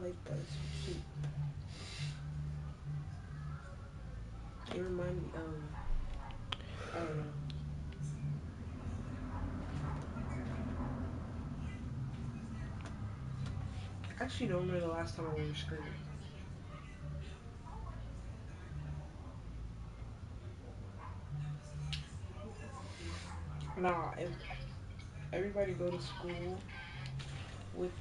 like that soup. It remind me, I don't know. I actually don't remember the last time I wore a skirt. Nah, if everybody go to school with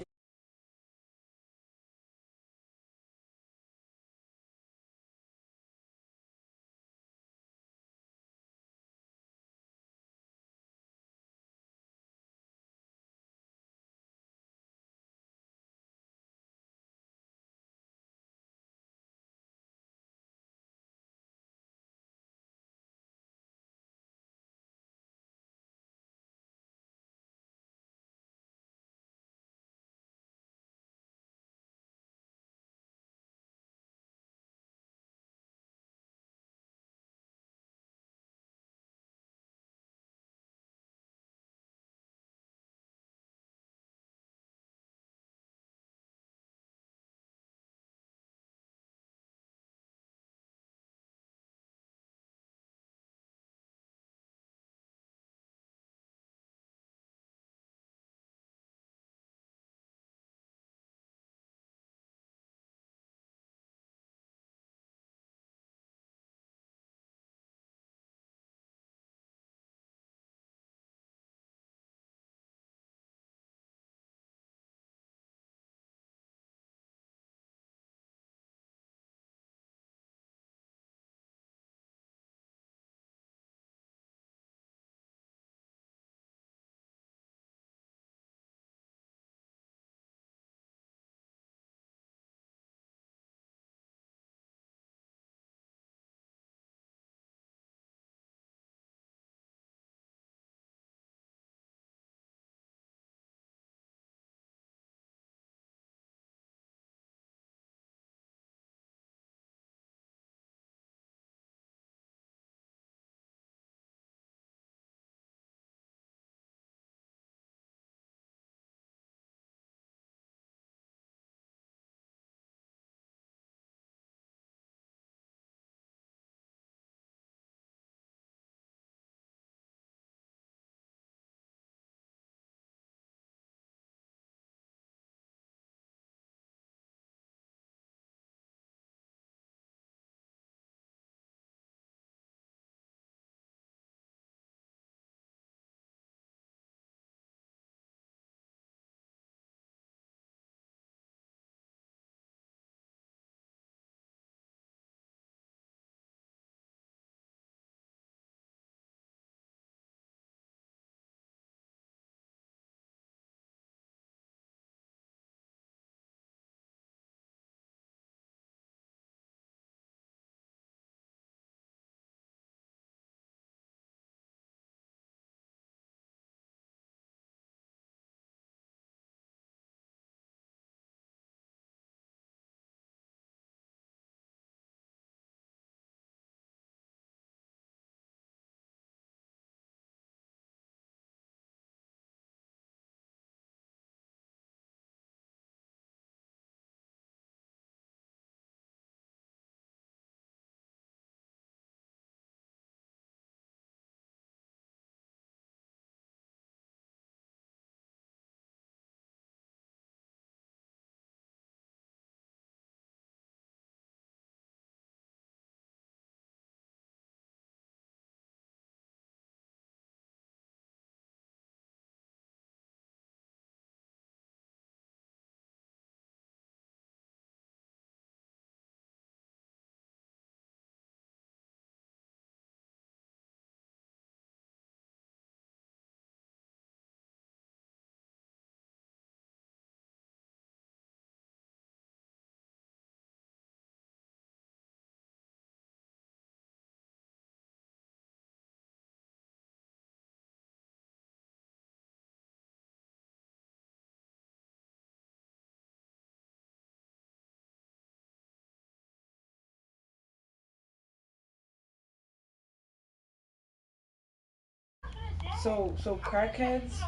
so crackheads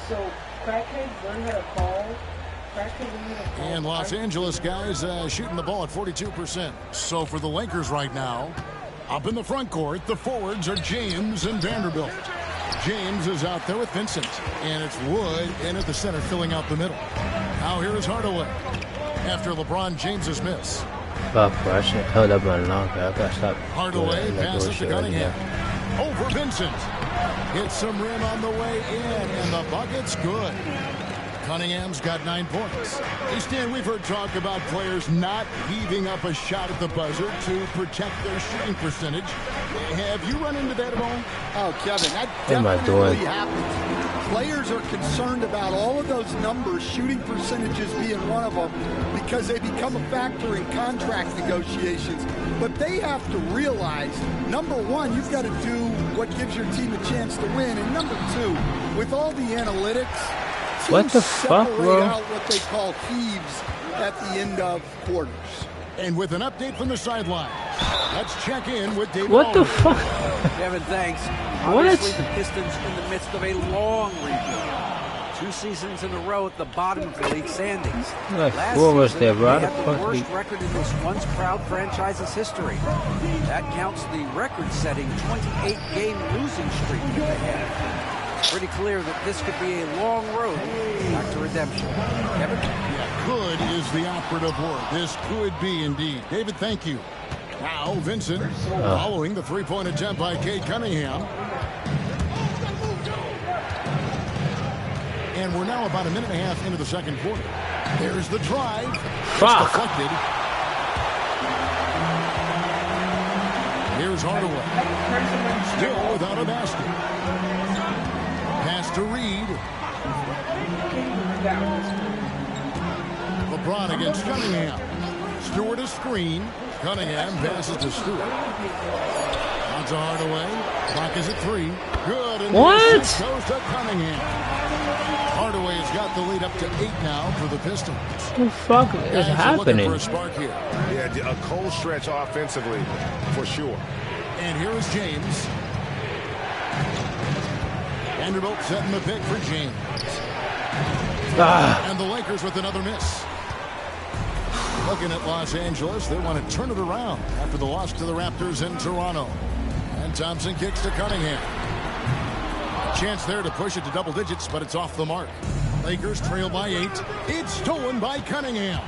so crackheads learn how to call And Los Angeles guys shooting the ball at 42%. So for the Lakers right now, up in the front court, the forwards are James and Vanderbilt. James is out there with Vincent. And it's Wood in at the center filling out the middle. Now here is Hardaway after LeBron James's miss. Hardaway passes to Cunningham. Over Vincent. Hits some rim on the way in, and the bucket's good. Cunningham's got 9 points. Hey, Stan, we've heard talk about players not heaving up a shot at the buzzer to protect their shooting percentage. Have you run into that at all? Oh, Kevin, that definitely happens. Players are concerned about all of those numbers, shooting percentages being one of them, because they become a factor in contract negotiations. But they have to realize, number one, you've got to do what gives your team a chance to win. And number two, with all the analytics, what the fuck, bro? Out what they call heaves at the end of quarters. And with an update from the sideline, let's check in with David. What the fuck? Kevin, thanks. What? Obviously, the Pistons in the midst of a long rebuild. 2 seasons in a row at the bottom of the league standings. Last season, there, bro. They had the worst record in this once proud franchise's history. That counts the record-setting 28-game losing streak that they had. It's pretty clear that this could be a long road back to redemption. Kevin? Yeah, could is the operative word. This could be indeed. David, thank you. Now, Vincent, following the three-point attempt by Cade Cunningham. And we're now about a minute and a half into the second quarter. There's the drive. Fuck. It's deflected. Here's Hardaway. Still without a basket. Pass to Reed. LeBron against Cunningham. Stewart a screen. Cunningham passes to Stewart. On to Hardaway. Clock is at 3. Good. And what? The assist goes to Cunningham. Hardaway has got the lead up to 8 now for the Pistons. What the fuck is happening? For a spark here. Yeah, a cold stretch offensively, for sure. And here is James. Vanderbilt setting the pick for James. And the Lakers with another miss. Looking at Los Angeles, they want to turn it around after the loss to the Raptors in Toronto. And Thompson kicks to Cunningham. Chance there to push it to double digits, but it's off the mark. Lakers trail by 8. It's stolen by Cunningham.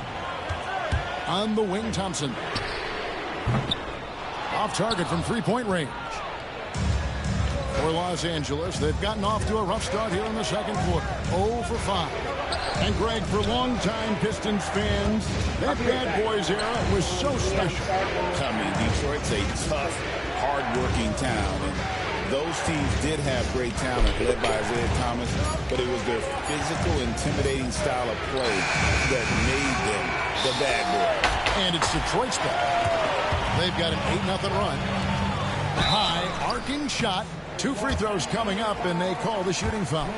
On the wing, Thompson. Off target from three-point range. For Los Angeles, they've gotten off to a rough start here in the second quarter. 0 for 5. And Greg, for longtime Pistons fans, that bad boys era was so special. I mean, Detroit's a tough, hard-working town. And those teams did have great talent led by Isaiah Thomas, but it was their physical, intimidating style of play that made them the bad boys. And it's Detroit's ball. They've got an 8-0 run. High, arcing shot. 2 free throws coming up, and they call the shooting foul.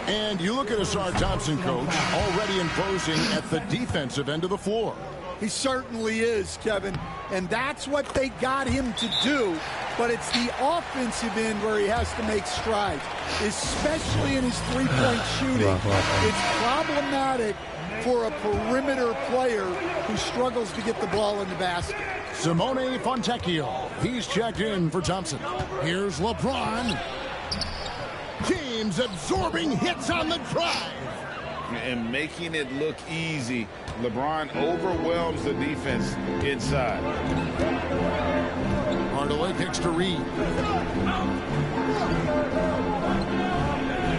And you look at Asar Thompson, coach, already imposing at the defensive end of the floor. He certainly is, Kevin. And that's what they got him to do. But it's the offensive end where he has to make strides, especially in his three-point shooting. It's problematic for a perimeter player who struggles to get the ball in the basket. Simone Fontecchio. He's checked in for Thompson. Here's LeBron. James absorbing hits on the drive. And making it look easy. LeBron overwhelms the defense inside. Hardaway kicks to Reed.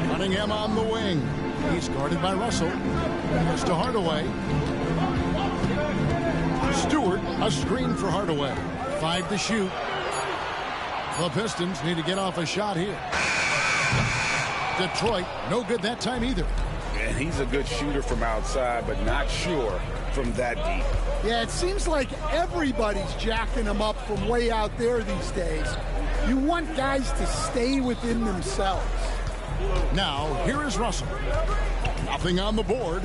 Cunningham on the wing. He's guarded by Russell. Goes to Hardaway. Stewart, a screen for Hardaway. 5 to shoot. The Pistons need to get off a shot here. Detroit, no good that time either. And he's a good shooter from outside, but not sure from that deep. Yeah, it seems like everybody's jacking him up from way out there these days. You want guys to stay within themselves. Now, here is Russell. Nothing on the board.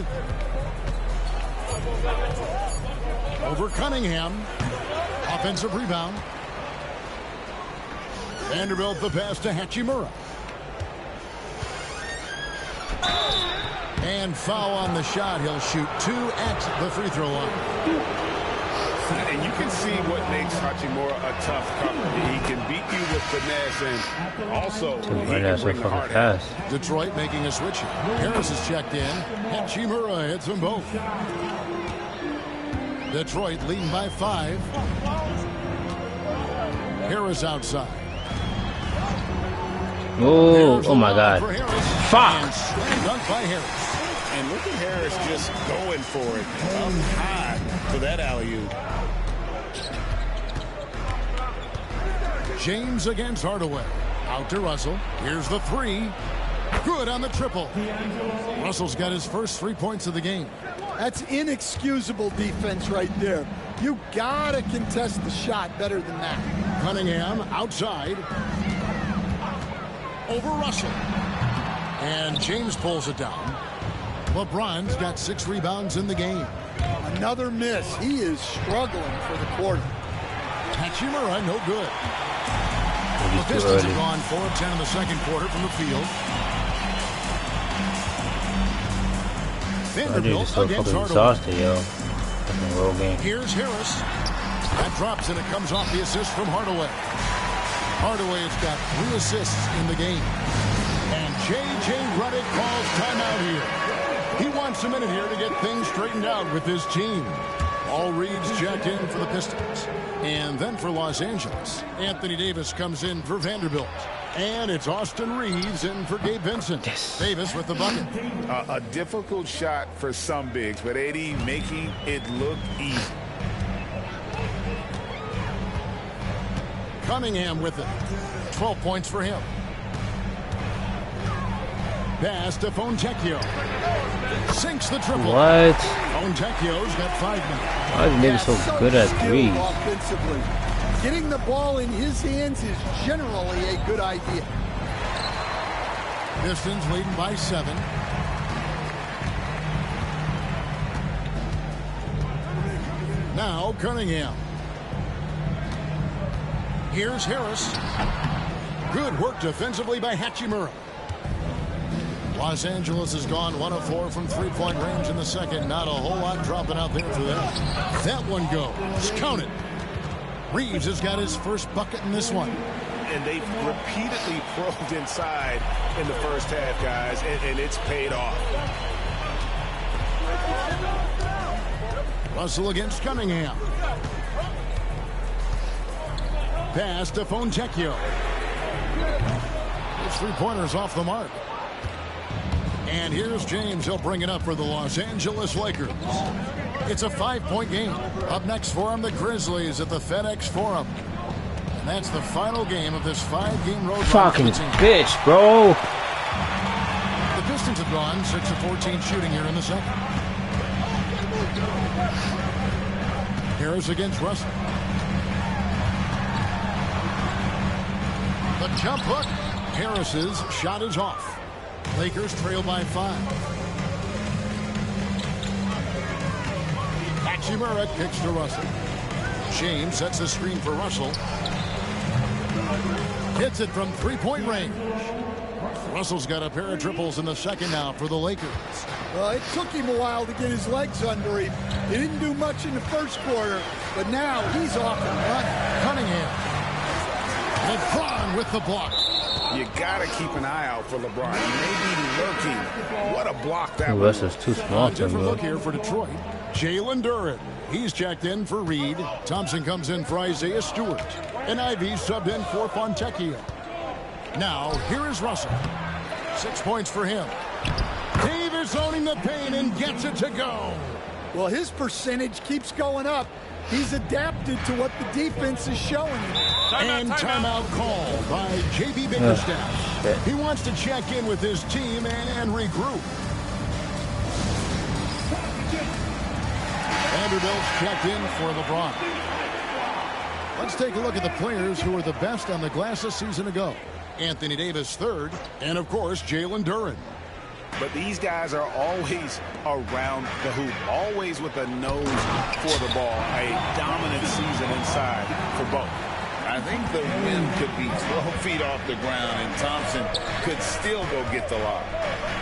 Over Cunningham. Offensive rebound. Vanderbilt the pass to Hachimura. And foul on the shot. He'll shoot 2 at the free throw line. And you can see what makes Hachimura a tough cover. He can beat you with finesse and also he can bring the heart out. Detroit making a switch. Harris is checked in. Hachimura hits them both. Detroit leading by 5. Harris outside. Oh my God. Fuck. Dunk by Harris. And look at Harris just going for it. Up high for that alley-oop. James against Hardaway. Out to Russell. Here's the 3. Good on the triple. Russell's got his first 3 points of the game. That's inexcusable defense right there. You gotta contest the shot better than that. Cunningham outside. Over Russell. And James pulls it down. LeBron's got 6 rebounds in the game. Another miss. He is struggling for the quarter. Hachimura, no good. The Pistons have gone 4 of 10 in the second quarter from the field. Vanderbilt against Hardaway. Here's Harris. That drops and it comes off the assist from Hardaway. Hardaway has got 3 assists in the game. And J.J. Redick calls timeout here. He wants a minute here to get things straightened out with his team. All Reed's checked in for the Pistons. And then for Los Angeles, Anthony Davis comes in for Vanderbilt. And it's Austin Reeves in for Gabe Vincent. Davis with the bucket. A difficult shot for some bigs, but AD making it look easy. Cunningham with it. 12 points for him. Pass to Fontecchio. Sinks the triple. What? Fontecchio's got 5 minutes. Why is Davis so good at threes? Offensively. Getting the ball in his hands is generally a good idea. Pistons leading by 7. Now Cunningham. Here's Harris. Good work defensively by Hachimura. Los Angeles has gone 1 of 4 from 3-point range in the second. Not a whole lot dropping out there for them. That one goes. Count it. Reeves has got his first bucket in this one. And they've repeatedly probed inside in the first half, guys, and it's paid off. Russell against Cunningham. Pass to Fontecchio. His 3-pointers off the mark. And here's James. He'll bring it up for the Los Angeles Lakers. It's a 5-point game. Up next for them, the Grizzlies at the FedEx Forum. And that's the final game of this 5-game road. Fucking bitch, bro. The Pistons have gone 6 of 14 shooting here in the second. Harris against Russell. The jump hook. Harris's shot is off. Lakers trail by 5. Hachimura kicks to Russell. James sets the screen for Russell. Hits it from 3-point range. Russell's got a pair of triples in the second now for the Lakers. Well, it took him a while to get his legs under him. He didn't do much in the first quarter, but now he's off and running. Cunningham. LeBron with the block. You got to keep an eye out for LeBron. He may be lurking. What a block that West was. is too small. A different look here for Detroit. Jalen Duren. He's checked in for Reed. Thompson comes in for Isaiah Stewart. And Ivy subbed in for Fontecchio. Now, here is Russell. 6 points for him. Davis owning the paint and gets it to go. Well, his percentage keeps going up. He's adapted to what the defense is showing him. And timeout called by J.B. Bickerstaff. He wants to check in with his team and regroup. Vanderbilt's checked in for LeBron. Let's take a look at the players who were the best on the glass a season ago. Anthony Davis third, and of course Jalen Duren. But these guys are always around the hoop, always with a nose for the ball. A dominant season inside for both. I think the rim could be 12 feet off the ground, and Thompson could still go get the lob.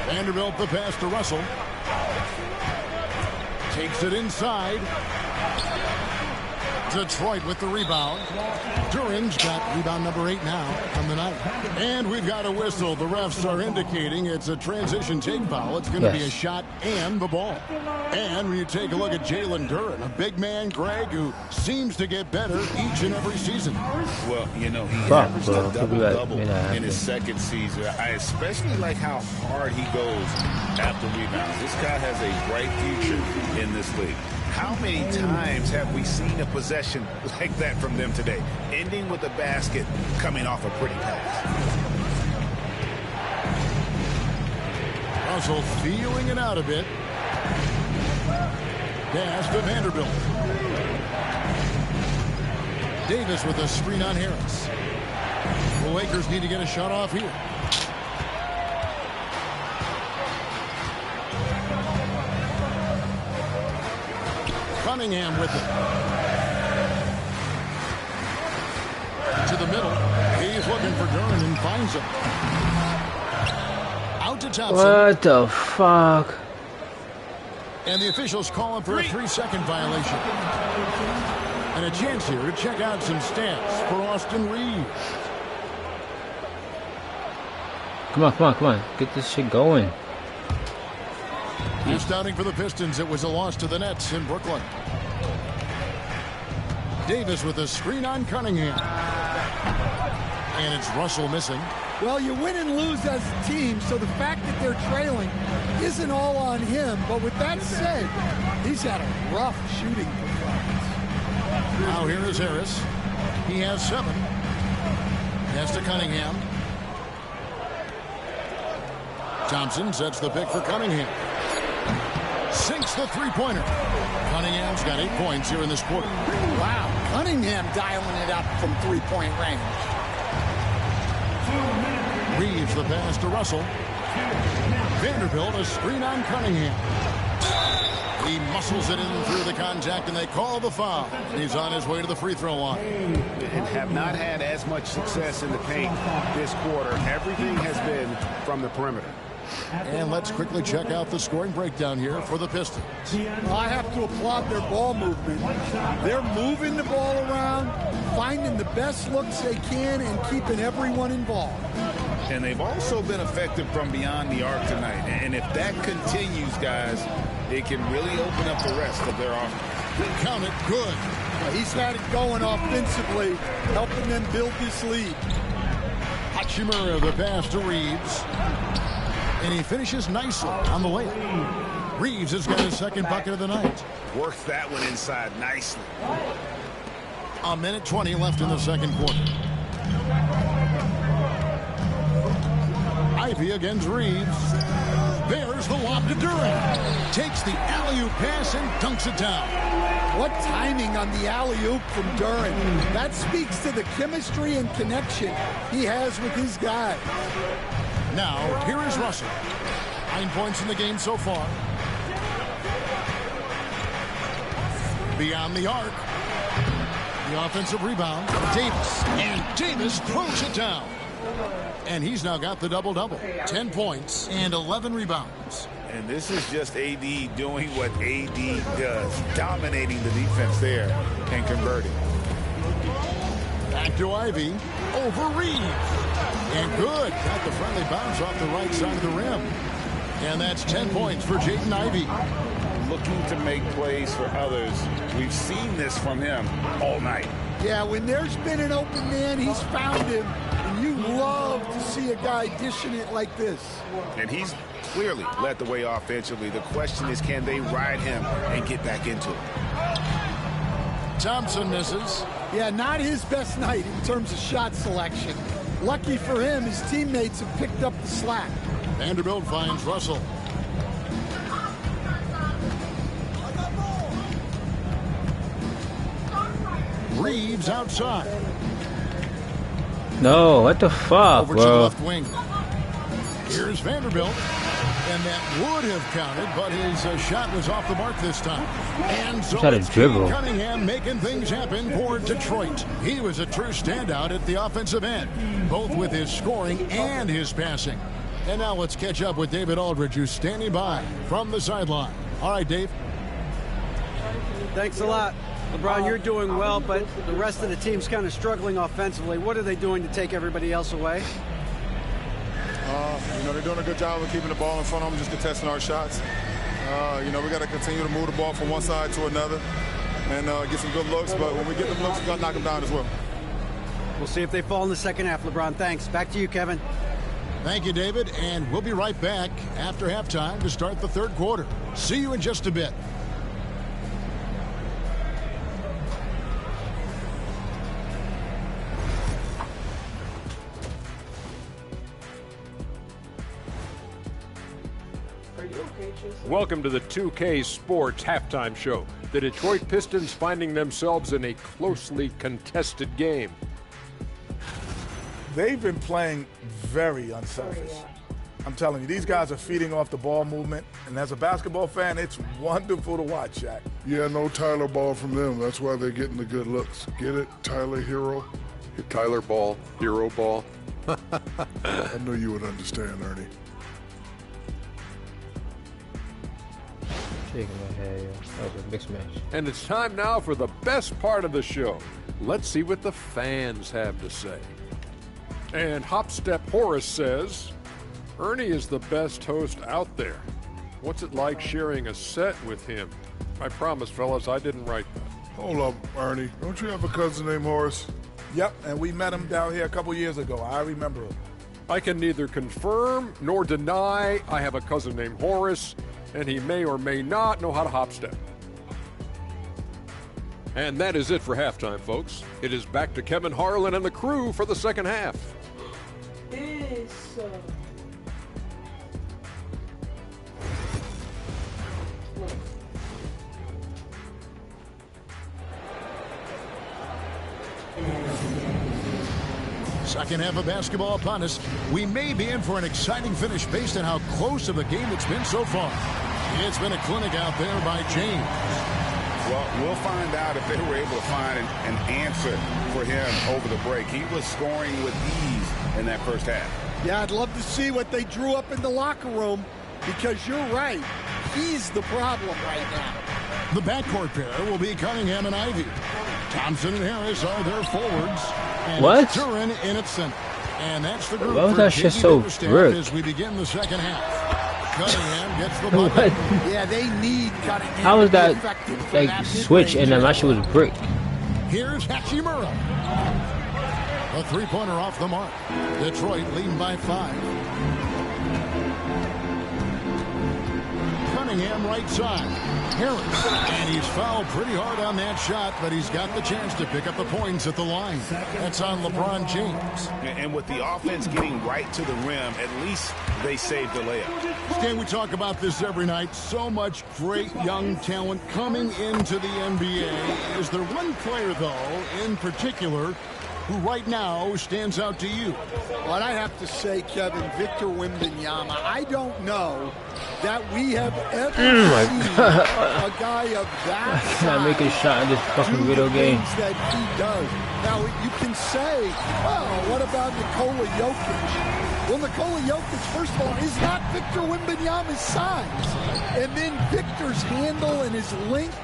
Vanderbilt the pass to Russell. Takes it inside. Detroit with the rebound. Duran's got rebound number 8 now on the night. And we've got a whistle. The refs are indicating it's a transition take foul. It's going to be a shot and the ball. And when you take a look at Jalen Duran, a big man, Greg, who seems to get better each and every season. Well, you know, he averaged a double-double in his second season. I especially like how hard he goes after rebounds. This guy has a bright future in this league. How many times have we seen a possession like that from them today, ending with a basket coming off a pretty pass? Russell feeling it out a bit. Pass to Vanderbilt. Davis with a screen on Harris. The Lakers need to get a shot off here. Cunningham with it. To the middle. He's looking for Duran and finds him. Out to Thompson. What the fuck? And the officials calling for a 3-second violation. And a chance here to check out some stats for Austin Reeves. Come on, come on, come on. Get this shit going. Last outing for the Pistons, it was a loss to the Nets in Brooklyn. Davis with a screen on Cunningham. And it's Russell missing. Well, you win and lose as a team, so the fact that they're trailing isn't all on him. But with that said, he's had a rough shooting performance. Now here is Harris. He has 7. Pass to Cunningham. Thompson sets the pick for Cunningham. Sinks the three-pointer. Cunningham's got 8 points here in this quarter. Wow, Cunningham dialing it up from three-point range. Reeves the pass to Russell. Vanderbilt a screen on Cunningham. He muscles it in through the contact, and they call the foul. He's on his way to the free throw line. And have not had as much success in the paint this quarter. Everything has been from the perimeter. And let's quickly check out the scoring breakdown here for the Pistons. Well, I have to applaud their ball movement. They're moving the ball around, finding the best looks they can, and keeping everyone involved. And they've also been effective from beyond the arc tonight. And if that continues, guys, it can really open up the rest of their offense. Count it good. He's had it going offensively, helping them build this lead. Hachimura the pass to Reeves. And he finishes nicely on the layup. Reeves has got his second bucket of the night. Worked that one inside nicely. A minute 20 left in the second quarter. Ivy against Reeves. There's the lob to Duran. Takes the alley-oop pass and dunks it down. What timing on the alley-oop from Duran. That speaks to the chemistry and connection he has with his guys. Now, here is Russell. 9 points in the game so far. Beyond the arc. The offensive rebound. Davis. And Davis throws it down. And he's now got the double-double. 10 points and 11 rebounds. And this is just AD doing what AD does. Dominating the defense there and converting. Back to Ivy. Over Reeves. And good. Got the friendly bounce off the right side of the rim. And that's 10 points for Jaden Ivey. Looking to make plays for others. We've seen this from him all night. Yeah, when there's been an open man, he's found him. And you love to see a guy dishing it like this. And he's clearly led the way offensively. The question is, can they ride him and get back into it? Thompson misses. Yeah, not his best night in terms of shot selection. Lucky for him, his teammates have picked up the slack. Vanderbilt finds Russell. Reeves outside. No, what the fuck, Over bro? to the left wing. Here's Vanderbilt. And that would have counted, but his shot was off the mark this time. And so it's dribble. Cunningham making things happen for Detroit. He was a true standout at the offensive end, both with his scoring and his passing. And now let's catch up with David Aldridge, who's standing by from the sideline. All right, Dave. Thanks a lot. LeBron, you're doing well, but the rest of the team's kind of struggling offensively. What are they doing to take everybody else away? They're doing a good job of keeping the ball in front of them, just contesting our shots. We got to continue to move the ball from one side to another and get some good looks. But when we get them looks, we got to knock them down as well. We'll see if they fall in the second half, LeBron. Thanks. Back to you, Kevin. Thank you, David. And we'll be right back after halftime to start the third quarter. See you in just a bit. Welcome to the 2K Sports Halftime Show. The Detroit Pistons finding themselves in a closely contested game. They've been playing very unselfish. I'm telling you, these guys are feeding off the ball movement, and as a basketball fan, it's wonderful to watch, Shaq. Yeah, no Tyler ball from them. That's why they're getting the good looks. Get it? Tyler Hero? Tyler ball, hero ball. I knew you would understand, Ernie. Shaking my head, yeah. That was a mixed match. And it's time now for the best part of the show. Let's see what the fans have to say. And Hopstep Horace says, Ernie is the best host out there. What's it like sharing a set with him? I promise, fellas, I didn't write that. Hold up, Ernie. Don't you have a cousin named Horace? Yep, and we met him down here a couple years ago. I remember him. I can neither confirm nor deny I have a cousin named Horace, and he may or may not know how to hop step. And that is it for halftime, folks. It is back to Kevin Harlan and the crew for the second half. Second half of basketball upon us. We may be in for an exciting finish based on how close of a game it's been so far. It's been a clinic out there by James. Well, we'll find out if they were able to find an answer for him over the break. He was scoring with ease in that first half. Yeah, I'd love to see what they drew up in the locker room, because you're right. He's the problem right now. The backcourt pair will be Cunningham and Ivy. Thompson and Harris are their forwards. And what? Turin in its center. And that's the group. Why was that shit so brick? As we begin the second half. Cunningham gets the ball. Yeah, they need Cunningham. How was that like switch and then that shit was brick? Here's Hachimura. A three-pointer off the mark. Detroit leading by 5. Cunningham right side. Harris. And he's fouled pretty hard on that shot, but he's got the chance to pick up the points at the line. That's on LeBron James. And with the offense getting right to the rim, at least they saved the layup. Stan, we talk about this every night. So much great young talent coming into the NBA. Is there one player, though, in particular, who right now stands out to you? Well, I have to say, Kevin, Victor Wembanyama. I don't know that we have ever seen a guy of that size. Can't make a shot in this fucking video game. That he does. Now, you can say, well, what about Nikola Jokic? Well, Nikola Jokic, first of all, is not Victor Wembanyama's size. And then Victor's handle and his length,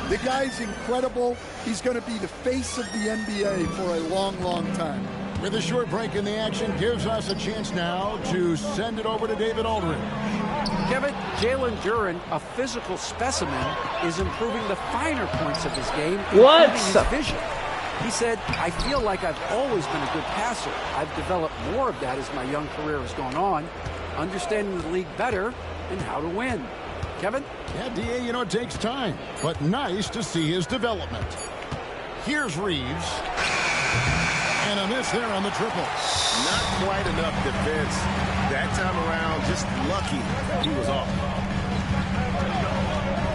the guy's incredible. He's going to be the face of the NBA for a long, long time. With a short break in the action, gives us a chance now to send it over to David Aldridge. Kevin, Jalen Duren, a physical specimen, is improving the finer points of his game, including his vision. He said, I feel like I've always been a good passer. I've developed more of that as my young career has gone on, understanding the league better and how to win. Kevin? Yeah, D.A., it takes time, but nice to see his development. Here's Reeves. And a miss there on the triple. Not quite enough defense. That time around, just lucky he was off.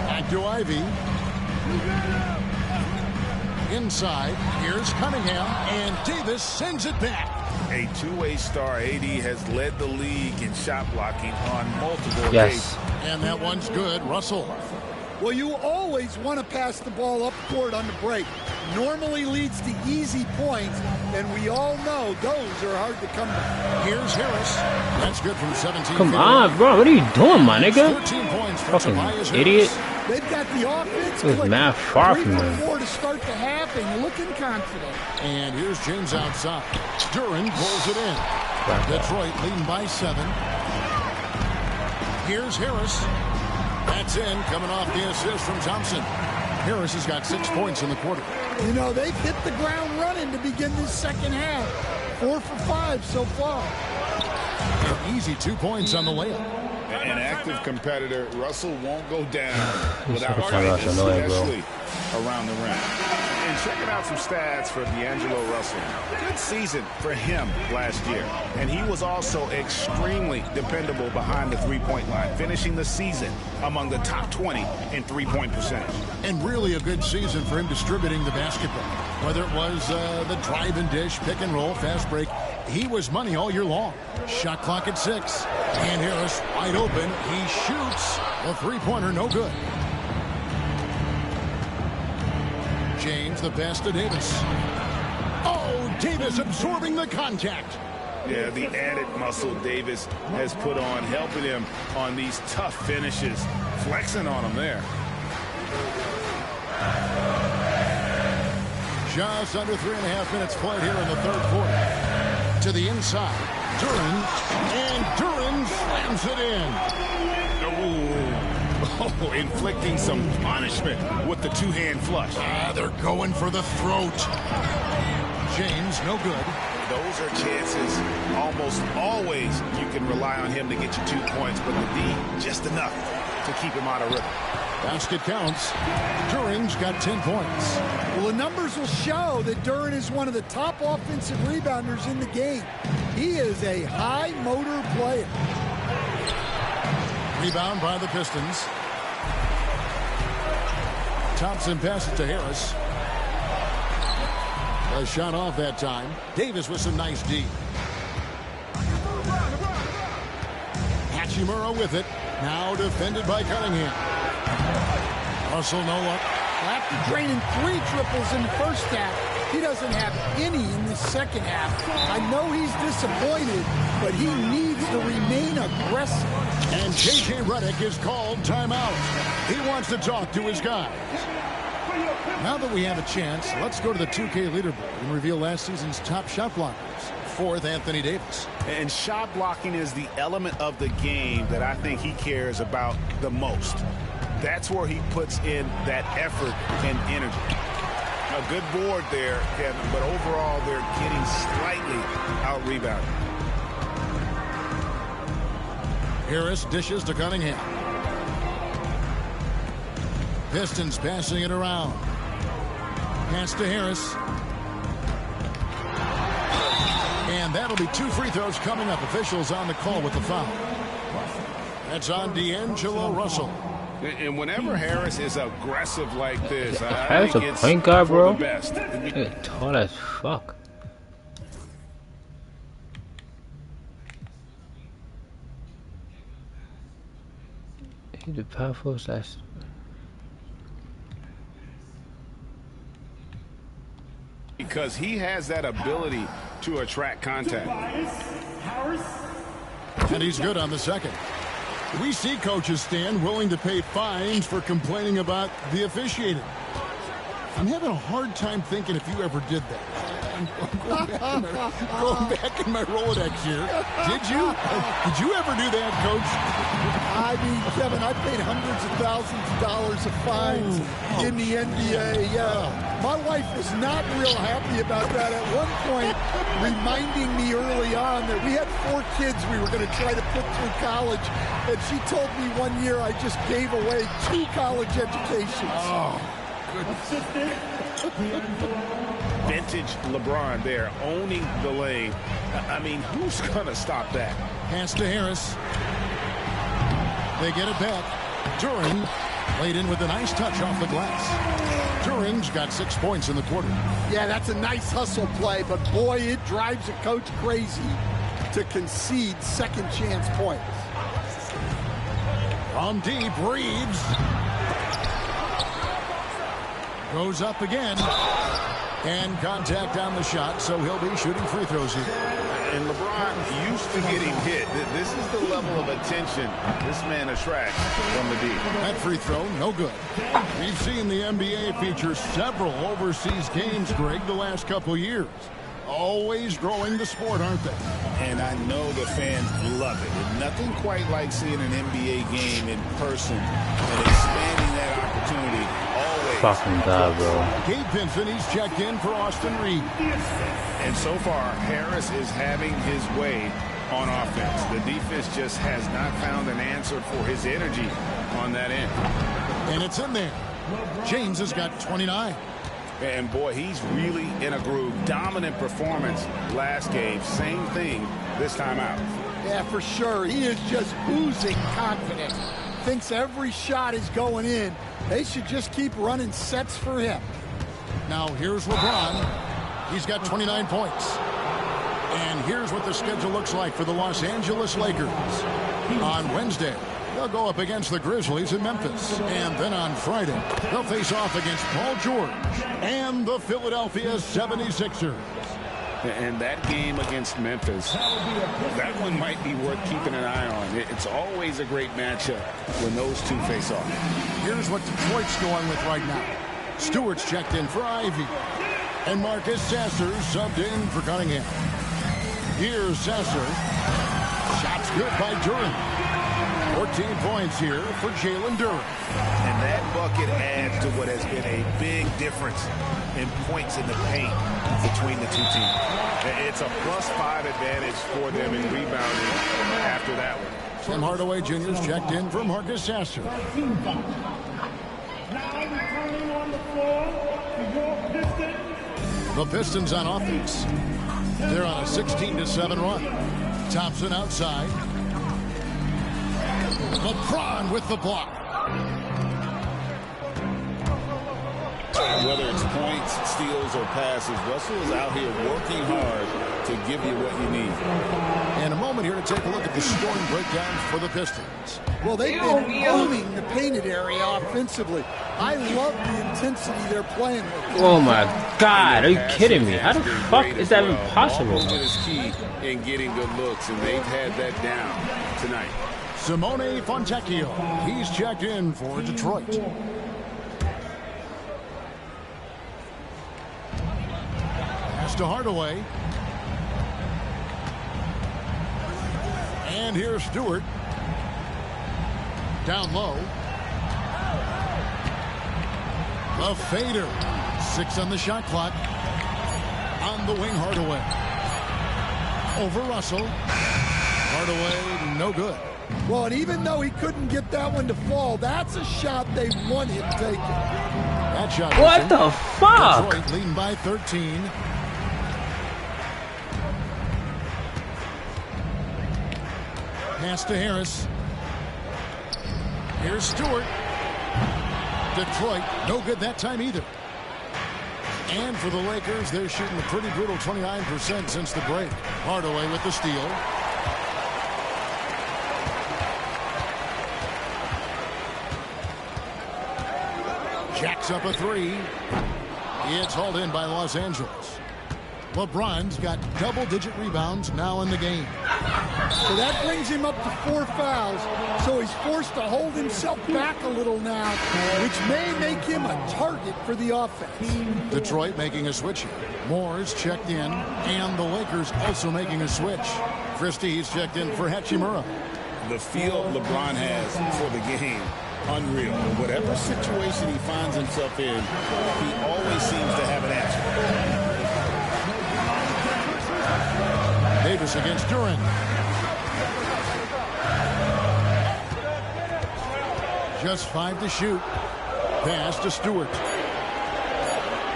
Back to Ivy. Inside, here's Cunningham, and Davis sends it back. A two-way star. AD has led the league in shot blocking on multiple occasions. And that one's good. Russell. Well, you always want to pass the ball up court on the break. normally leads to easy points, and we all know those are hard to come by. Here's Harris. That's good from 17. Come on, bro. What are you doing, my nigga? 13 points for Fucking Tobias idiot. Harris. They've got the offense. It was mad far from them. 3 for 4 to start the half, and looking confident. And here's James outside. Duran pulls it in. Detroit leading by 7. Here's Harris. That's in, coming off the assist from Thompson. Harris has got 6 points in the quarter. You know, they've hit the ground running to begin this second half. 4 for 5 so far. An easy 2 points on the layup. An active competitor, Russell won't go down without fighting, especially around the rim. And checking out some stats for D'Angelo Russell. Good season for him last year. And he was also extremely dependable behind the three-point line, finishing the season among the top 20 in three-point percentage. And really a good season for him distributing the basketball. Whether it was the drive and dish, pick and roll, fast break, he was money all year long. Shot clock at 6. And Harris wide open. He shoots. The three-pointer no good. James the pass to Davis. Oh, Davis absorbing the contact. Yeah, the added muscle Davis has put on, helping him on these tough finishes, flexing on him there. Just under 3.5 minutes played here in the third quarter. To the inside. Duran. And Duran slams it in. Oh, inflicting some punishment with the two-hand flush. They're going for the throat. James, no good. Those are chances almost always you can rely on him to get you 2 points, but the D, just enough to keep him out of rhythm. Basket counts. Duran's got 10 points. Well, the numbers will show that Duran is one of the top offensive rebounders in the game. He is a high-motor player. Rebound by the Pistons. Thompson passes to Harris. A shot off that time. Davis with some nice D. Hachimura with it. Now defended by Cunningham. Russell no look. After draining 3 triples in the first half, he doesn't have any in the second half. I know he's disappointed, but he needs to remain aggressive. And J.J. Redick is called timeout. He wants to talk to his guys. Now that we have a chance, let's go to the 2K leaderboard and reveal last season's top shot blockers. 4th, Anthony Davis. And shot blocking is the element of the game that I think he cares about the most. That's where he puts in that effort and energy. A good board there, Kevin, but overall they're getting slightly out-rebounded. Harris dishes to Cunningham. Pistons passing it around. Pass to Harris. And that'll be 2 free throws coming up. Officials on the call with the foul. That's on D'Angelo Russell. And whenever Harris is aggressive like this, I Harris think a it's point guard, for bro. the best. Nigga tall as fuck. He the powerful slash. Because he has that ability to attract contact. And he's good on the second. We see coaches stand willing to pay fines for complaining about the officiating. I'm having a hard time thinking if you ever did that. I'm going back in my Rolodex here. Did you? Did you ever do that, Coach? I mean, Kevin, I paid hundreds of thousands of dollars of fines in the NBA. My wife was not real happy about that at one point, reminding me early on that we had 4 kids we were going to try to put through college. And she told me one year I just gave away 2 college educations. Oh, goodness. Vintage LeBron there, owning the lane. I mean, who's going to stop that? Pass to Harris. They get it back. Duran laid in with a nice touch off the glass. Duran's got 6 points in the quarter. Yeah, that's a nice hustle play, but boy, it drives a coach crazy to concede second chance points. From deep, Reeves. Goes up again. And contact on the shot, so he'll be shooting free throws here. And LeBron used to getting hit. This is the level of attention this man attracts from the D. That free throw, no good. We've seen the NBA feature several overseas games, Greg, the last couple years. Always growing the sport, aren't they? And I know the fans love it. And nothing quite like seeing an NBA game in person and expanding that opportunity. Always. Fucking God, bro. Gabe Vincent, he's checked in for Austin Reed. And so far, Harris is having his way on offense. The defense just has not found an answer for his energy on that end. And it's in there. James has got 29. And boy, he's really in a groove. Dominant performance last game. Same thing this time out. Yeah, for sure. He is just oozing confidence. Thinks every shot is going in. They should just keep running sets for him. Now here's LeBron. He's got 29 points. And here's what the schedule looks like for the Los Angeles Lakers. On Wednesday, they'll go up against the Grizzlies in Memphis. And then on Friday, they'll face off against Paul George and the Philadelphia 76ers. And that game against Memphis, that one might be worth keeping an eye on. It's always a great matchup when those two face off. Here's what Detroit's going with right now. Stewart's checked in for Ivy. And Marcus Sasser subbed in for Cunningham. Here's Sasser. Shots good by Durant. 14 points here for Jalen Durant. And that bucket adds to what has been a big difference in points in the paint between the two teams. It's a +5 advantage for them in rebounding after that one. Tim Hardaway Jr.'s checked in for Marcus Sasser. Now returning on the floor for your Pistons. The Pistons on offense. They're on a 16-7 run. Thompson outside. LeBron with the block. Whether it's points, steals, or passes, Russell is out here working hard to give you what you need. And a moment here to take a look at the scoring breakdown for the Pistons. Well, they've been owning the painted area offensively. I love the intensity they're playing with. Oh my God, are you kidding me? How the fuck is that even possible? All movement is key in getting good looks, and they've had that down tonight. Simone Fontecchio, he's checked in for Detroit. Pass to Hardaway. And here's Stewart. Down low. The fader. 6 on the shot clock. On the wing, Hardaway. Over Russell. Hardaway, no good. Well, and even though he couldn't get that one to fall, that's a shot they want him taking. That shot. What the fuck? Detroit leading by 13. Pass to Harris. Here's Stewart. Detroit, no good that time either. And for the Lakers, they're shooting a pretty brutal 29% since the break. Hardaway with the steal. Jacks up a 3. It's hauled in by Los Angeles. LeBron's got double-digit rebounds now in the game. So that brings him up to 4 fouls. So he's forced to hold himself back a little now, which may make him a target for the offense. Detroit making a switch here. Moore's checked in, and the Lakers also making a switch. Christie's checked in for Hachimura. The feel LeBron has for the game, unreal. Whatever situation he finds himself in, he always seems to have an answer. Davis against Durant. Just 5 to shoot. Pass to Stewart.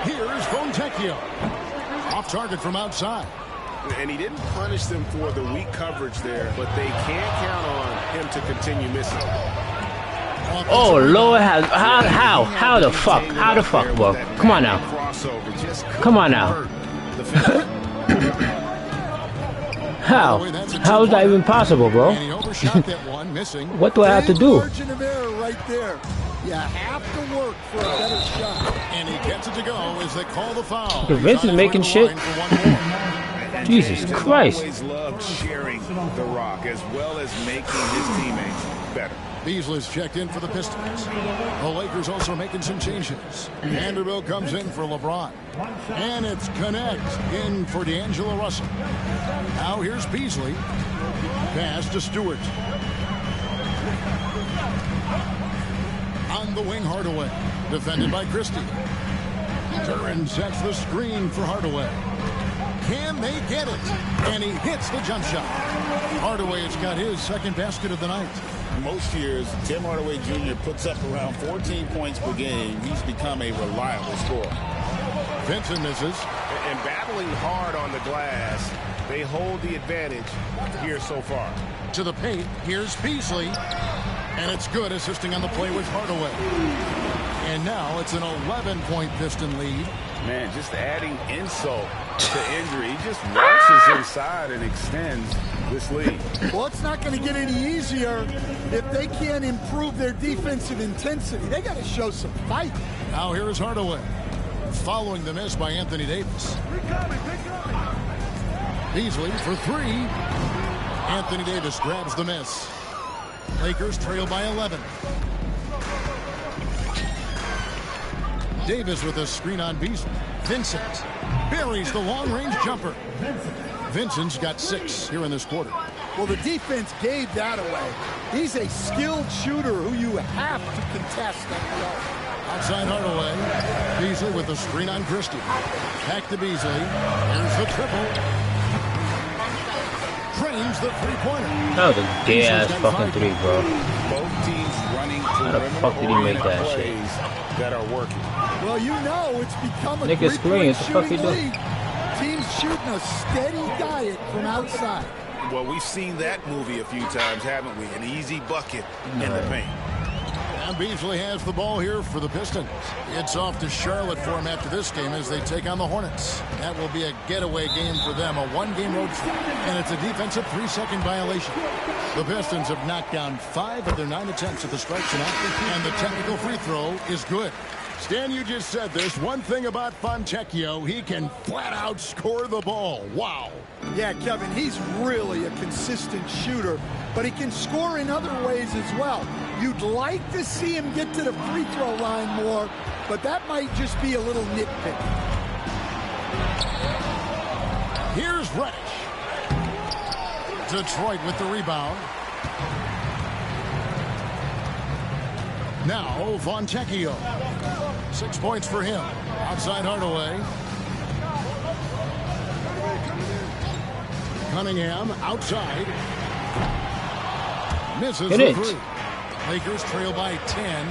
Here's Fontecchio. Off target from outside. And he didn't punish them for the weak coverage there, but they can't count on him to continue missing. Oh Lord, how the fuck, bro? Come on now. Come on now. How is that even possible, bro? What do I have to do? right there. You have to work for a better shot. And he gets it to go as they call the foul. Vince is making shit. Jesus Christ. Always loved sharing the rock as well as making his teammates better. Beasley's checked in for the Pistons. The Lakers also making some changes. Vanderbilt comes in for LeBron. And it's Connect in for D'Angelo Russell. Now here's Beasley. Pass to Stewart. On the wing, Hardaway. Defended by Christie. Duran sets the screen for Hardaway. Can they get it? And he hits the jump shot. Hardaway has got his second basket of the night. Most years, Tim Hardaway Jr. puts up around 14 points per game. He's become a reliable scorer. Vincent misses. And battling hard on the glass, they hold the advantage here so far. To the paint, here's Beasley. And it's good, assisting on the play with Hardaway. And now it's an 11-point Piston lead. Man, just adding insult to injury. He just rushes inside and extends this lead. Well, it's not going to get any easier if they can't improve their defensive intensity. They got to show some fight. Now here is Hardaway. Following the miss by Anthony Davis. Beasley for three. Anthony Davis grabs the miss. Lakers trail by 11. Davis with a screen on Beasley. Vincent buries the long-range jumper. Vincent's got 6 here in this quarter. Well, the defense gave that away. He's a skilled shooter who you have to contest on the low. Outside Hardaway. Beasley with the screen on Christie. Back to Beasley. Here's the triple. Trains the three-pointer. That was a gay-ass fucking three, bro. Both teams running How the fuck did he make that shit? that are working. Well, you know it's become a Nigga screen, what the fuck he shooting doing? league. Teams shooting a steady diet from outside. Well, we've seen that movie a few times, haven't we? An easy bucket in the paint. And Beasley has the ball here for the Pistons. It's off to Charlotte for him after this game as they take on the Hornets. That will be a getaway game for them, a one-game road trip. And it's a defensive 3-second violation. The Pistons have knocked down 5 of their 9 attempts at the strike tonight, and the technical free throw is good. Stan, you just said this. One thing about Fontecchio, he can flat-out score the ball. Wow. Yeah, Kevin, he's really a consistent shooter, but he can score in other ways as well. You'd like to see him get to the free throw line more, but that might just be a little nitpick. Here's Reddish. Detroit with the rebound. Now Fontecchio. 6 points for him. Outside Hardaway. Cunningham outside. Misses the three. Lakers trail by 10.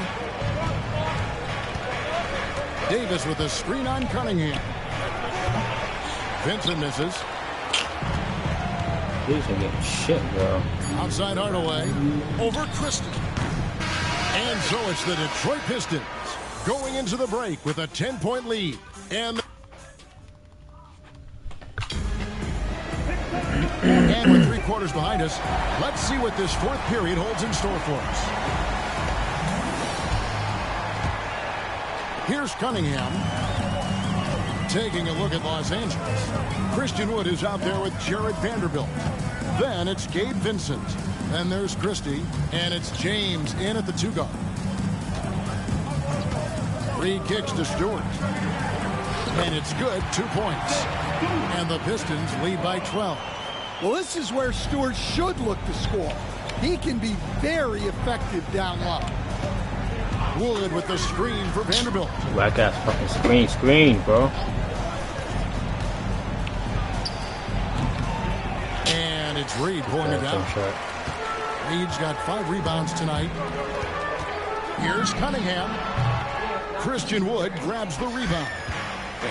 Davis with a screen on Cunningham. Vincent misses. He's gonna get shit, bro. Outside Hardaway. Over Christie. And so it's the Detroit Pistons going into the break with a 10-point lead. And with 3 quarters behind us, let's see what this 4th period holds in store for us. Here's Cunningham taking a look at Los Angeles. Christian Wood is out there with Jared Vanderbilt. Then it's Gabe Vincent. Then there's Christie. And it's James in at the 2 guard. 3 kicks to Stewart. And it's good, 2 points. And the Pistons lead by 12. Well, this is where Stewart should look to score. He can be very effective down low. Wood with the screen for Vanderbilt. Whack ass fucking screen, bro. And it's Reed pulling it down. Reed's got 5 rebounds tonight. Here's Cunningham. Christian Wood grabs the rebound.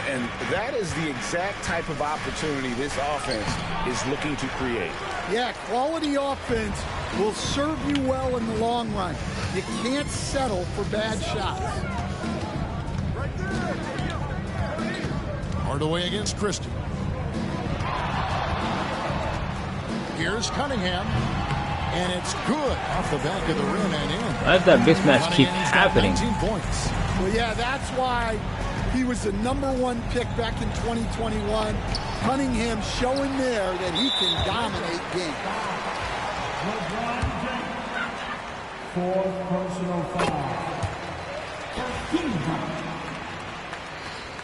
And that is the exact type of opportunity this offense is looking to create. Yeah, quality offense will serve you well in the long run. You can't settle for bad shots. Hardaway against Christie. Here's Cunningham. And it's good off the back of the rim and in. Why does that mismatch keep happening? 19 points. Well, yeah, that's why he was the #1 pick back in 2021. Cunningham showing there that he can dominate games. Fourth personal foul.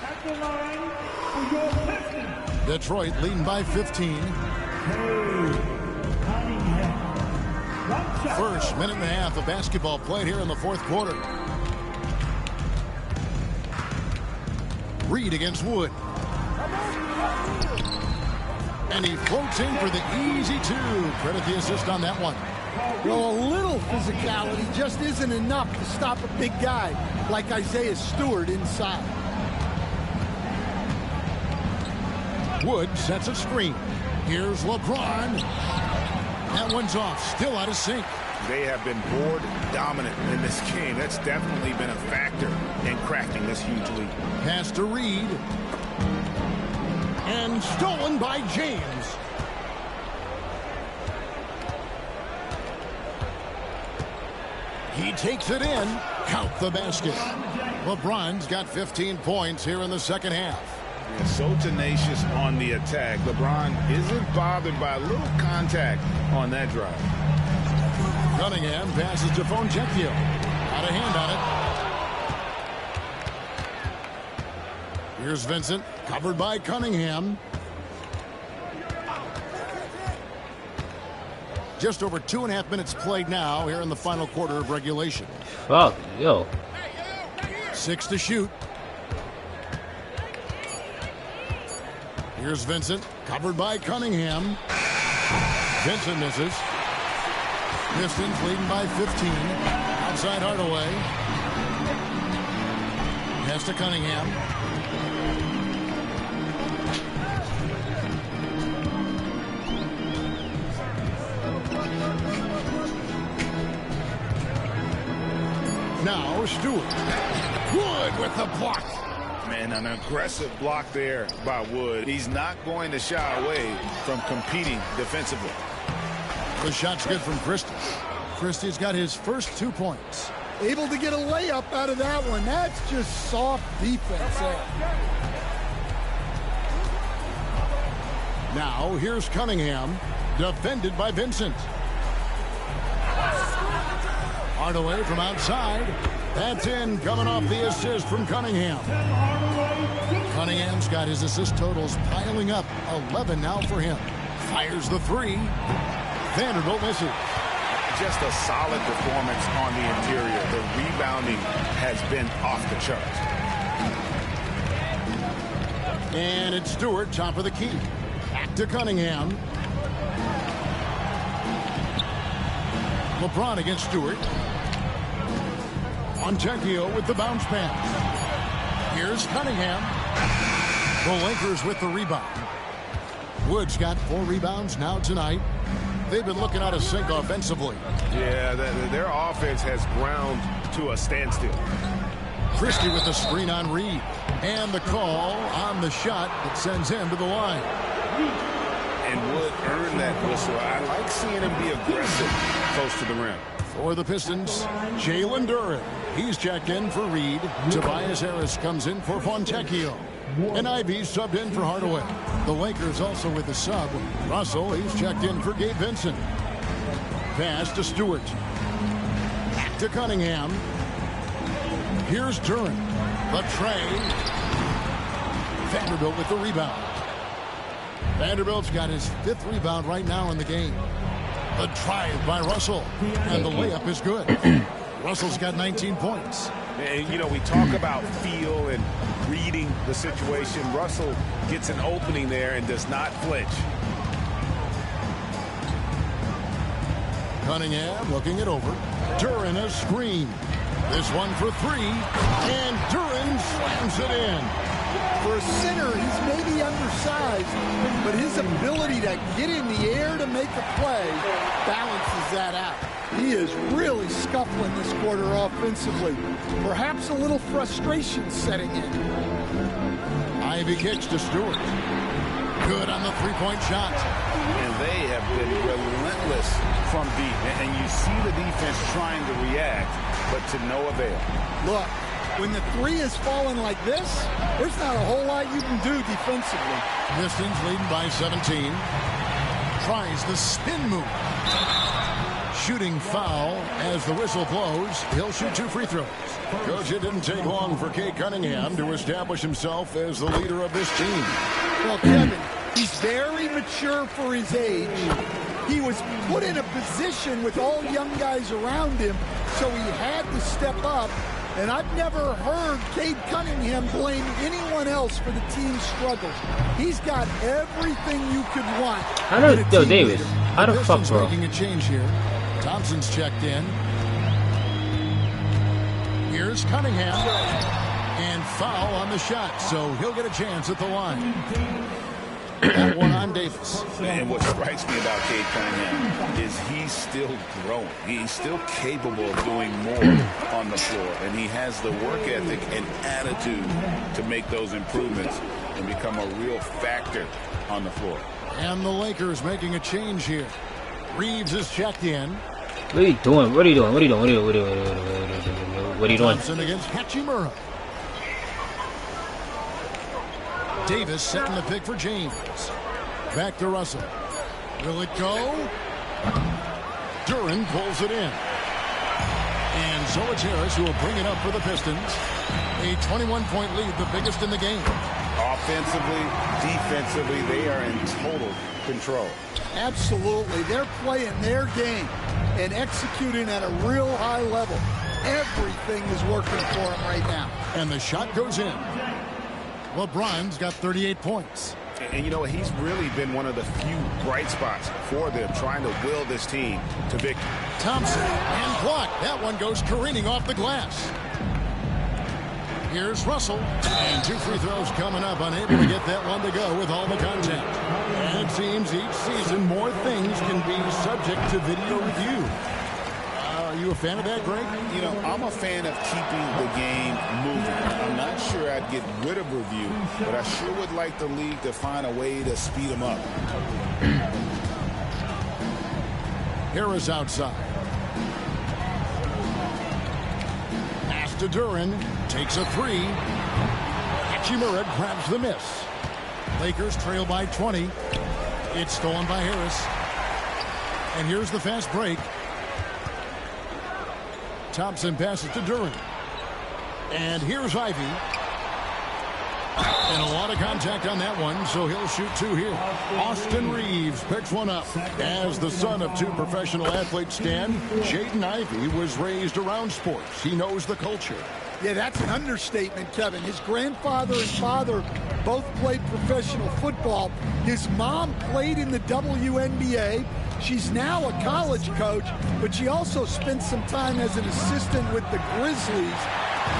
At the line for your Pistons. Detroit leading by 15. First minute and a half of basketball played here in the fourth quarter. Reed against Wood. And he floats in for the easy two. Credit the assist on that one. Well, a little physicality just isn't enough to stop a big guy like Isaiah Stewart inside. Wood sets a screen. Here's LeBron. That one's off. Still out of sync. They have been board dominant in this game. That's definitely been a factor in crafting this huge lead. Pass to Reed. And stolen by James. He takes it in. Count the basket. LeBron's got 15 points here in the second half. Yeah, so tenacious on the attack. LeBron isn't bothered by a little contact on that drive. Cunningham passes to Fontecchio. Out of hand on it. Here's Vincent, covered by Cunningham. Just over 2.5 minutes played now here in the final quarter of regulation. Fuck, yo. 6 to shoot. Here's Vincent, covered by Cunningham. Vincent misses. Pistons leading by 15. Outside Hardaway. Pass to Cunningham. Now Stewart. Wood with the block. Man, an aggressive block there by Wood. He's not going to shy away from competing defensively. The shot's good from Christie. Christie's got his first 2 points. Able to get a layup out of that one. That's just soft defense there. Now here's Cunningham, defended by Vincent. Hardaway from outside. That's in, coming off the assist from Cunningham. Cunningham's got his assist totals piling up. 11 now for him. Fires the three. Vanderbilt misses. Just a solid performance on the interior. The rebounding has been off the charts. And it's Stewart, top of the key. Back to Cunningham. LeBron against Stewart. Fontecchio with the bounce pass. Here's Cunningham. The Lakers with the rebound. Wood's got 4 rebounds now tonight. They've been looking out of sync offensively. Yeah, their offense has ground to a standstill. Christie with the screen on Reed. And the call on the shot that sends him to the line. And Wood earned that whistle. I like seeing him be aggressive close to the rim. For the Pistons, Jalen Duren. He's checked in for Reed. Tobias Harris comes in for Fontecchio. And Ivy subbed in for Hardaway. The Lakers also with the sub. Russell, he's checked in for Gabe Vincent. Pass to Stewart. Back to Cunningham. Here's Duren. The tray. Vanderbilt with the rebound. Vanderbilt's got his 5th rebound right now in the game. The drive by Russell. And the layup is good. Russell's got 19 points. And, you know, we talk about feel and reading the situation. Russell gets an opening there and does not flinch. Cunningham looking it over. Duren a screen. This one for 3. And Duren slams it in. For a center, he's maybe undersized, but his ability to get in the air to make a play balances that out. He is really scuffling this quarter offensively. Perhaps a little frustration setting in. Ivy kicks to Stewart. Good on the 3-point shot. And they have been relentless relentless from deep. And you see the defense trying to react, but to no avail. Look, when the three is falling like this, there's not a whole lot you can do defensively. Pistons leading by 17. Tries the spin move. Shooting foul as the whistle blows. He'll shoot 2 free throws. Coach, it didn't take long for Cade Cunningham to establish himself as the leader of this team. Well, Kevin, he's very mature for his age. He was put in a position with all young guys around him, so he had to step up. And I've never heard Cade Cunningham blame anyone else for the team's struggles. He's got everything you could want. How do Yo, Davis? How the fuck, bro? Making a change here. Thompson's checked in. Here's Cunningham. And foul on the shot, so he'll get a chance at the line. That one on Davis. And what strikes me about Cade Cunningham is he's still growing. He's still capable of doing more on the floor. And he has the work ethic and attitude to make those improvements and become a real factor on the floor. And the Lakers making a change here. Reeves is checked in. What are you doing? What are you doing? What are you doing? What are you doing? Thompson against Hachimura. Davis setting the pick for James. Back to Russell. Will it go? Duran pulls it in. And so it's Harris who will bring it up for the Pistons. A 21-point lead, the biggest in the game. Offensively, defensively, they are in total control. Absolutely. They're playing their game and executing at a real high level. Everything is working for them right now. And the shot goes in. LeBron's got 38 points. And you know, he's really been one of the few bright spots for them, trying to will this team to victory. Thompson and blocked. That one goes careening off the glass. Here's Russell. And 2 free throws coming up, unable to get that one to go with all the contact. And it seems each season more things can be subject to video review. Are you a fan of that, Greg? You know, I'm a fan of keeping the game moving. I'm not sure I'd get rid of review, but I sure would like the league to find a way to speed them up. Harris outside. Pass to Duran. Takes a 3. Hachimura grabs the miss. Lakers trail by 20. It's stolen by Harris. And here's the fast break. Thompson passes to Duran. And here's Ivy. And a lot of contact on that one, so he'll shoot 2 here. Austin Reeves picks one up. As the son of 2 professional athletes, Stan, Jaden Ivey was raised around sports. He knows the culture. Yeah, that's an understatement, Kevin. His grandfather and father both played professional football. His mom played in the WNBA. She's now a college coach, but she also spent some time as an assistant with the Grizzlies.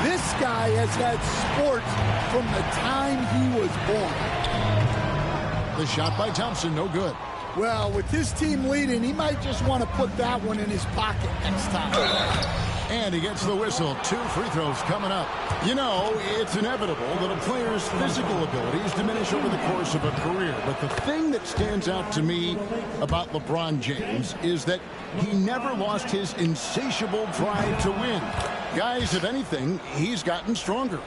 This guy has had sports from the time he was born. The shot by Thompson, no good. Well, with his team leading, he might just want to put that one in his pocket next time. And he gets the whistle. 2 free throws coming up. You know, it's inevitable that a player's physical abilities diminish over the course of a career. But the thing that stands out to me about LeBron James is that he never lost his insatiable drive to win. Guys, if anything, he's gotten stronger.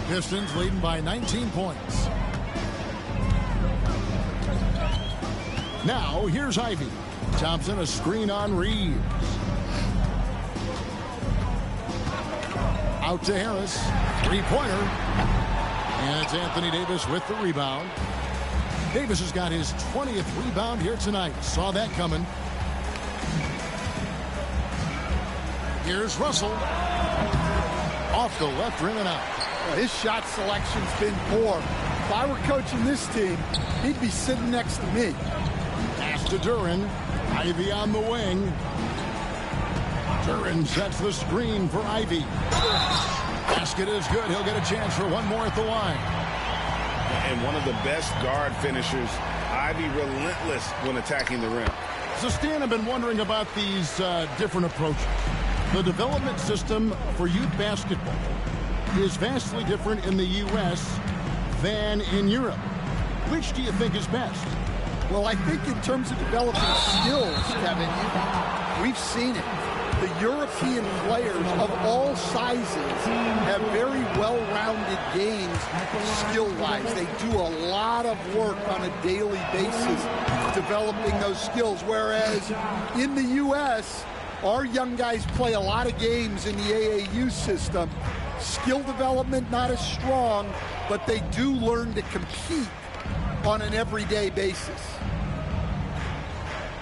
Pistons leading by 19 points. Now, here's Ivy. Thompson, a screen on Reeves. Out to Harris. 3-pointer. And it's Anthony Davis with the rebound. Davis has got his 20th rebound here tonight. Saw that coming. Here's Russell. Off the left rim and out. Well, his shot selection's been poor. If I were coaching this team, he'd be sitting next to me. Pass to Duran. Ivy on the wing. Duran sets the screen for Ivy. Basket is good. He'll get a chance for one more at the line. And one of the best guard finishers. Ivy relentless when attacking the rim. So, Stan, I've been wondering about these different approaches. The development system for youth basketball is vastly different in the U.S. than in Europe. Which do you think is best? Well, I think in terms of developing skills, Kevin. We've seen it. The European players of all sizes have very well-rounded games skill-wise. They do a lot of work on a daily basis developing those skills, whereas in the U.S., our young guys play a lot of games in the AAU system. Skill development not as strong, but they do learn to compete on an everyday basis.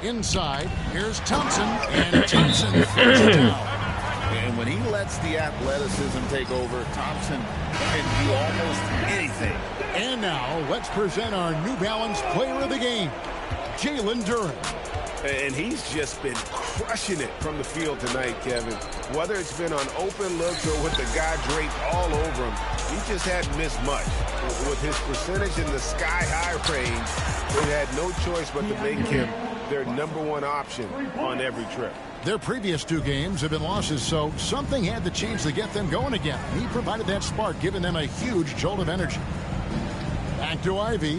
Inside, here's Thompson, and Thompson throws it down. And when he lets the athleticism take over, Thompson can do almost anything. And now, let's present our New Balance player of the game, Jalen Duren. And he's just been crushing it from the field tonight, Kevin. Whether it's been on open looks or with the guy draped all over him, he just hadn't missed much. With his percentage in the sky-high range, they had no choice but to make him their #1 option on every trip. Their previous 2 games have been losses, so something had to change to get them going again. He provided that spark, giving them a huge jolt of energy. Back to Ivy.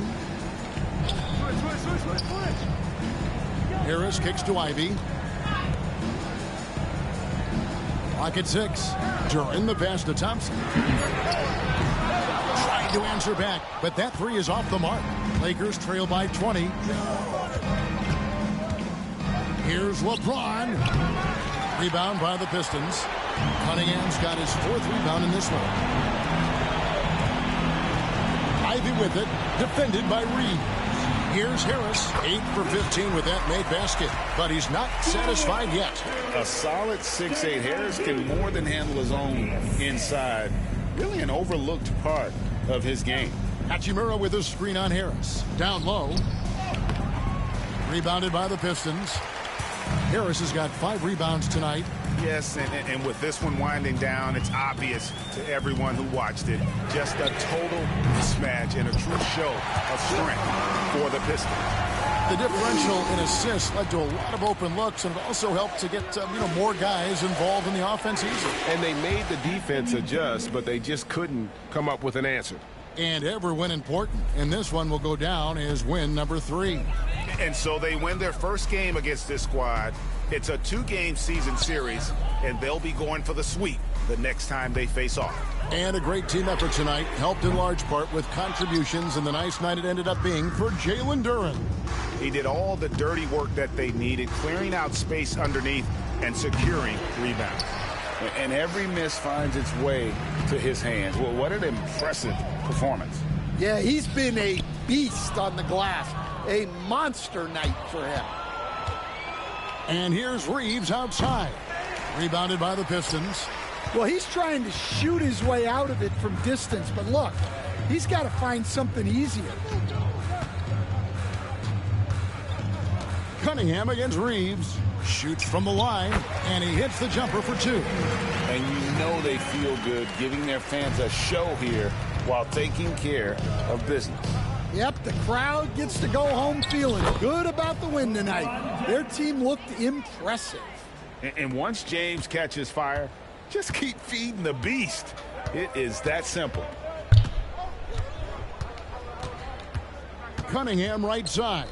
Harris kicks to Ivy. Clock at 6. Duren the pass to Thompson. Trying to answer back, but that 3 is off the mark. Lakers trail by 20. Here's LeBron. Rebound by the Pistons. Cunningham's got his 4th rebound in this one. Ivy with it, defended by Reed. Here's Harris, 8 for 15 with that made basket, but he's not satisfied yet. A solid 6'8". Harris can more than handle his own inside. Really an overlooked part of his game. Hachimura with a screen on Harris. Down low. Rebounded by the Pistons. Harris has got 5 rebounds tonight. Yes, and with this one winding down, it's obvious to everyone who watched it. Just a total mismatch and a true show of strength for the Pistons. The differential in assists led to a lot of open looks, and it also helped to get more guys involved in the offense easily. And they made the defense adjust, but they just couldn't come up with an answer. And every win important, and this one will go down as win number 3. And so they win their first game against this squad. It's a 2-game season series, and they'll be going for the sweep the next time they face off. And a great team effort tonight, helped in large part with contributions, and the nice night it ended up being for Jalen Duren. He did all the dirty work that they needed, clearing out space underneath and securing rebounds. And every miss finds its way to his hands. Well, what an impressive performance. Yeah, he's been a beast on the glass. A monster night for him. And here's Reeves outside. Rebounded by the Pistons. Well, he's trying to shoot his way out of it from distance, but look, he's got to find something easier. Cunningham against Reeves. Shoots from the line, and he hits the jumper for 2. And you know they feel good giving their fans a show here while taking care of business. Yep, the crowd gets to go home feeling good about the win tonight. Their team looked impressive. And once James catches fire, just keep feeding the beast. It is that simple. Cunningham right side.